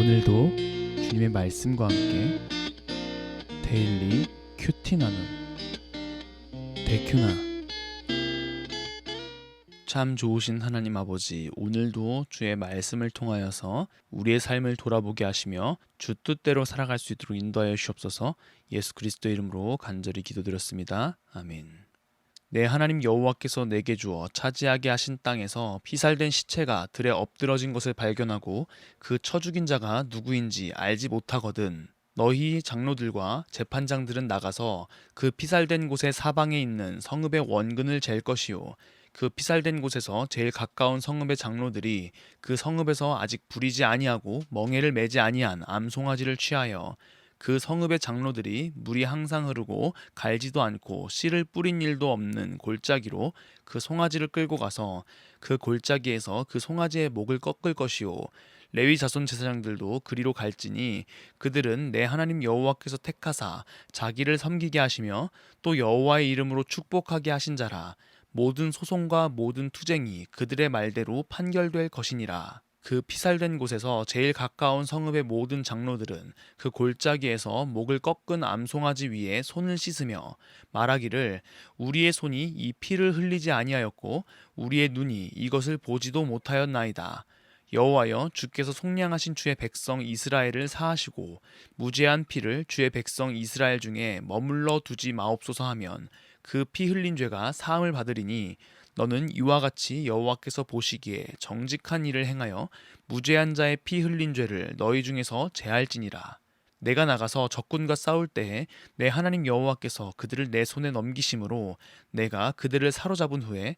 오늘도 주님의 말씀과 함께 데일리 큐티 나눔 데큐나. 참 좋으신 하나님 아버지, 오늘도 주의 말씀을 통하여서 우리의 삶을 돌아보게 하시며 주 뜻대로 살아갈 수 있도록 인도하여 주옵소서. 예수 그리스도의 이름으로 간절히 기도드렸습니다. 아멘. 내 하나님 여호와께서 내게 주어 차지하게 하신 땅에서 피살된 시체가 들에 엎드러진 것을 발견하고 그 쳐 죽인 자가 누구인지 알지 못하거든. 너희 장로들과 재판장들은 나가서 그 피살된 곳의 사방에 있는 성읍의 원근을 잴 것이요, 그 피살된 곳에서 제일 가까운 성읍의 장로들이 그 성읍에서 아직 부리지 아니하고 멍에를 매지 아니한 암송아지를 취하여 그 성읍의 장로들이 물이 항상 흐르고 갈지도 않고 씨를 뿌린 일도 없는 골짜기로 그 송아지를 끌고 가서 그 골짜기에서 그 송아지의 목을 꺾을 것이요, 레위 자손 제사장들도 그리로 갈지니 그들은 내 하나님 여호와께서 택하사 자기를 섬기게 하시며 또 여호와의 이름으로 축복하게 하신 자라. 모든 소송과 모든 투쟁이 그들의 말대로 판결될 것이니라. 그 피살된 곳에서 제일 가까운 성읍의 모든 장로들은 그 골짜기에서 목을 꺾은 암송아지 위에 손을 씻으며 말하기를, 우리의 손이 이 피를 흘리지 아니하였고 우리의 눈이 이것을 보지도 못하였나이다. 여호와여, 주께서 속량하신 주의 백성 이스라엘을 사하시고 무죄한 피를 주의 백성 이스라엘 중에 머물러 두지 마옵소서 하면 그 피 흘린 죄가 사함을 받으리니, 너는 이와 같이 여호와께서 보시기에 정직한 일을 행하여 무죄한 자의 피 흘린 죄를 너희 중에서 제할지니라. 내가 나가서 적군과 싸울 때에 내 하나님 여호와께서 그들을 내 손에 넘기심으로 내가 그들을 사로잡은 후에,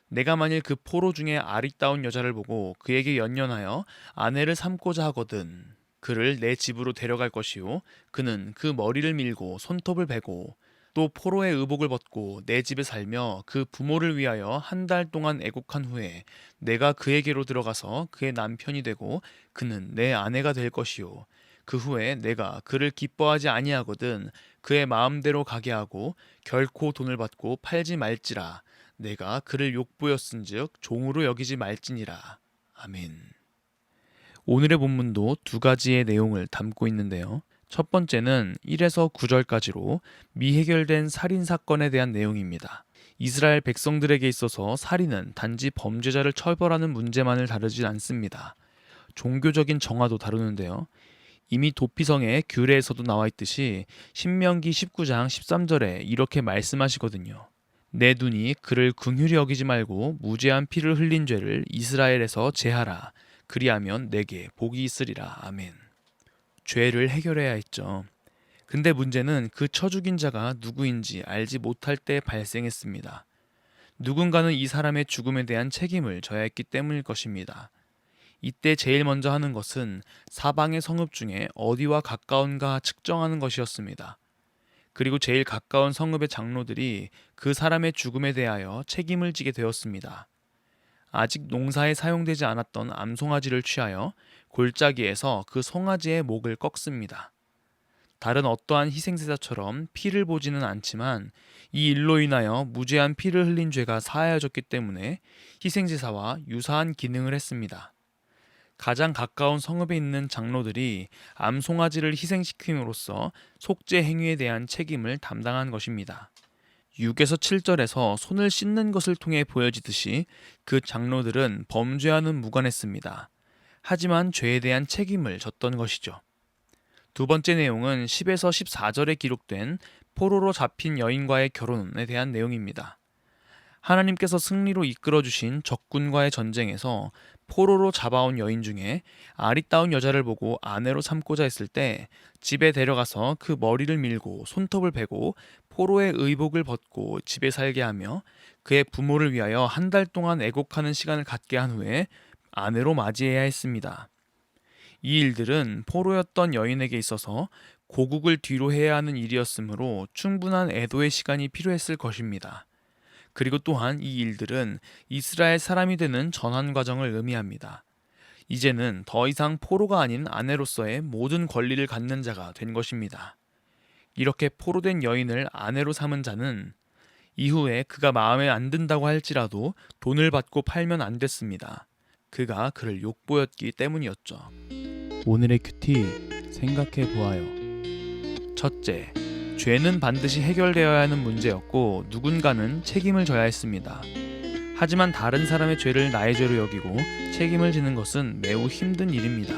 내가 만일 그 포로 중에 아리따운 여자를 보고 그에게 연연하여 아내를 삼고자 하거든 그를 내 집으로 데려갈 것이요, 그는 그 머리를 밀고 손톱을 베고 또 포로의 의복을 벗고 내 집에 살며 그 부모를 위하여 한 달 동안 애곡한 후에 내가 그에게로 들어가서 그의 남편이 되고 그는 내 아내가 될 것이요, 그 후에 내가 그를 기뻐하지 아니하거든 그의 마음대로 가게 하고 결코 돈을 받고 팔지 말지라. 내가 그를 욕보였은즉 종으로 여기지 말지니라. 아멘. 오늘의 본문도 두 가지의 내용을 담고 있는데요. 첫 번째는 1에서 9절까지로 미해결된 살인 사건에 대한 내용입니다. 이스라엘 백성들에게 있어서 살인은 단지 범죄자를 처벌하는 문제만을 다루지 않습니다. 종교적인 정화도 다루는데요. 이미 도피성의 규례에서도 나와 있듯이 신명기 19장 13절에 이렇게 말씀하시거든요. 내 눈이 그를 긍휼히 여기지 말고 무죄한 피를 흘린 죄를 이스라엘에서 제하라. 그리하면 내게 복이 있으리라. 아멘. 죄를 해결해야 했죠. 근데 문제는 그 쳐 죽인 자가 누구인지 알지 못할 때 발생했습니다. 누군가는 이 사람의 죽음에 대한 책임을 져야 했기 때문일 것입니다. 이때 제일 먼저 하는 것은 사방의 성읍 중에 어디와 가까운가 측정하는 것이었습니다. 그리고 제일 가까운 성읍의 장로들이 그 사람의 죽음에 대하여 책임을 지게 되었습니다. 아직 농사에 사용되지 않았던 암송아지를 취하여 골짜기에서 그 송아지의 목을 꺾습니다. 다른 어떠한 희생제사처럼 피를 보지는 않지만 이 일로 인하여 무죄한 피를 흘린 죄가 사하여졌기 때문에 희생제사와 유사한 기능을 했습니다. 가장 가까운 성읍에 있는 장로들이 암송아지를 희생시킴으로써 속죄 행위에 대한 책임을 담당한 것입니다. 6에서 7절에서 손을 씻는 것을 통해 보여지듯이 그 장로들은 범죄와는 무관했습니다. 하지만 죄에 대한 책임을 졌던 것이죠. 두 번째 내용은 10에서 14절에 기록된 포로로 잡힌 여인과의 결혼에 대한 내용입니다. 하나님께서 승리로 이끌어주신 적군과의 전쟁에서 포로로 잡아온 여인 중에 아리따운 여자를 보고 아내로 삼고자 했을 때 집에 데려가서 그 머리를 밀고 손톱을 베고 포로의 의복을 벗고 집에 살게 하며 그의 부모를 위하여 한 달 동안 애곡하는 시간을 갖게 한 후에 아내로 맞이해야 했습니다. 이 일들은 포로였던 여인에게 있어서 고국을 뒤로 해야 하는 일이었으므로 충분한 애도의 시간이 필요했을 것입니다. 그리고 또한 이 일들은 이스라엘 사람이 되는 전환 과정을 의미합니다. 이제는 더 이상 포로가 아닌 아내로서의 모든 권리를 갖는 자가 된 것입니다. 이렇게 포로된 여인을 아내로 삼은 자는 이후에 그가 마음에 안 든다고 할지라도 돈을 받고 팔면 안 됐습니다. 그가 그를 욕보였기 때문이었죠. 오늘의 큐티 생각해 보아요. 첫째, 죄는 반드시 해결되어야 하는 문제였고 누군가는 책임을 져야 했습니다. 하지만 다른 사람의 죄를 나의 죄로 여기고 책임을 지는 것은 매우 힘든 일입니다.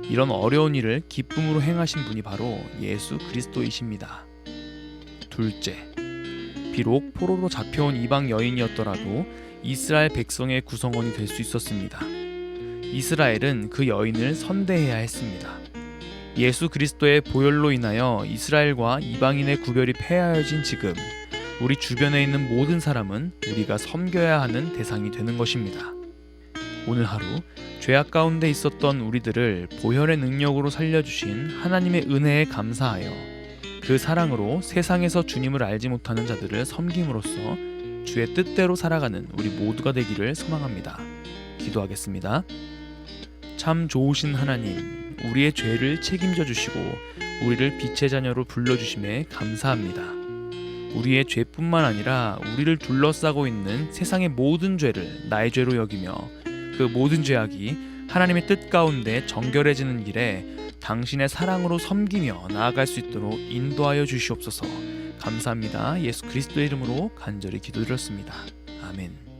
이런 어려운 일을 기쁨으로 행하신 분이 바로 예수 그리스도이십니다. 둘째, 비록 포로로 잡혀온 이방 여인이었더라도 이스라엘 백성의 구성원이 될 수 있었습니다. 이스라엘은 그 여인을 선대해야 했습니다. 예수 그리스도의 보혈로 인하여 이스라엘과 이방인의 구별이 폐하여진 지금 우리 주변에 있는 모든 사람은 우리가 섬겨야 하는 대상이 되는 것입니다. 오늘 하루 죄악 가운데 있었던 우리들을 보혈의 능력으로 살려주신 하나님의 은혜에 감사하여 그 사랑으로 세상에서 주님을 알지 못하는 자들을 섬김으로써 주의 뜻대로 살아가는 우리 모두가 되기를 소망합니다. 기도하겠습니다. 참 좋으신 하나님, 우리의 죄를 책임져 주시고 우리를 빛의 자녀로 불러주심에 감사합니다. 우리의 죄뿐만 아니라 우리를 둘러싸고 있는 세상의 모든 죄를 나의 죄로 여기며 그 모든 죄악이 하나님의 뜻 가운데 정결해지는 길에 당신의 사랑으로 섬기며 나아갈 수 있도록 인도하여 주시옵소서. 감사합니다. 예수 그리스도의 이름으로 간절히 기도드렸습니다. 아멘.